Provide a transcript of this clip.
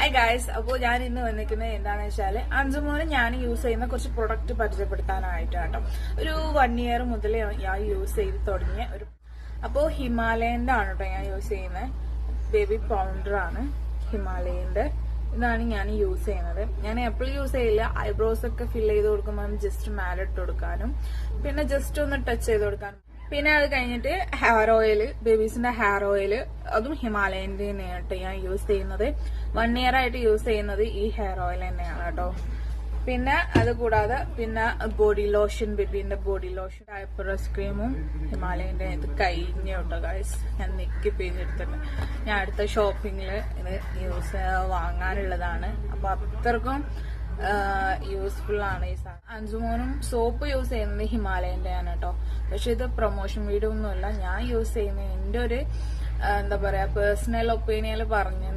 Hi guys, അപ്പോൾ ഞാൻ ഇന്ന് വന്നിരിക്കുന്നത് എന്താണെന്ന് വെച്ചാൽ അഞ്ചുമോന് ഞാൻ യൂസ് ചെയ്യുന്ന കുറച്ച് പ്രൊഡക്റ്റ് പരിചയപ്പെടുത്താനായിട്ടാണ്. ഒരു 1 ഇയർ മുതലേ ഞാൻ യൂസ് ചെയ്ത് തുടങ്ങിയ ഒരു അപ്പോൾ ഹിമാലയന്റെ ആണ് കേട്ടോ ഞാൻ യൂസ് ചെയ്യുന്നത്. ബേബി പൗഡർ ആണ് ഹിമാലയന്റെ. ഇതാണ് ഞാൻ യൂസ് ചെയ്യുന്നത്. ഞാൻ എപ്പോഴും യൂസ് ചെയ്യില്ല. ഐബ്രോസ് ഒക്കെ ഫിൽ ചെയ്ത് കൊടുക്കുമ്പോൾ ജസ്റ്റ് മാലിട്ട് കൊടുക്കാനും പിന്നെ ജസ്റ്റ് ഒന്ന് ടച്ച് ചെയ്ത് കൊടുക്കാനും. പിന്നെ അത് കഴിഞ്ഞിട്ട് ഹെയർ ഓയിൽ, ബേബീസിന്റെ ഹെയർ ഓയിൽ, അതും ഹിമാലയന്റെ തന്നെയാണ് ഞാൻ യൂസ് ചെയ്യുന്നത്. 1 ഇയർ ആയിട്ട് യൂസ് ചെയ്യുന്നത് ഈ ഹെയർ ഓയിൽ തന്നെയാണ് കേട്ടോ. പിന്നെ അത് കൂടാതെ പിന്നെ ബോഡി ലോഷൻ, ബേബീന്റെ ബോഡി ലോഷൻ, ഡയപ്പർ ക്രീമും ഹിമാലയന്റെ. ഇത് കഴിഞ്ഞ കേട്ടോ ഗൈസ്, ഞാൻ നെക്കി പേജെടുത്തിട്ടുണ്ട്. ഞാൻ അടുത്ത ഷോപ്പിങ്ങില് ഇത് യൂസ് വാങ്ങാനുള്ളതാണ്. അപ്പൊ അത്രക്കും യൂസ്ഫുൾ ആണ് ഈ സാധനം. അഞ്ചുമോനും സോപ്പ് യൂസ് ചെയ്യുന്നത് ഹിമാലയന്റെ ആണ് കേട്ടോ. പക്ഷെ ഇത് പ്രൊമോഷൻ വീഡിയോ ഒന്നുമല്ല, ഞാൻ യൂസ് ചെയ്യുന്നത് എന്റെ ഒരു എന്താ പറയാ പേഴ്സണൽ ഒപ്പീനിയനിൽ പറഞ്ഞു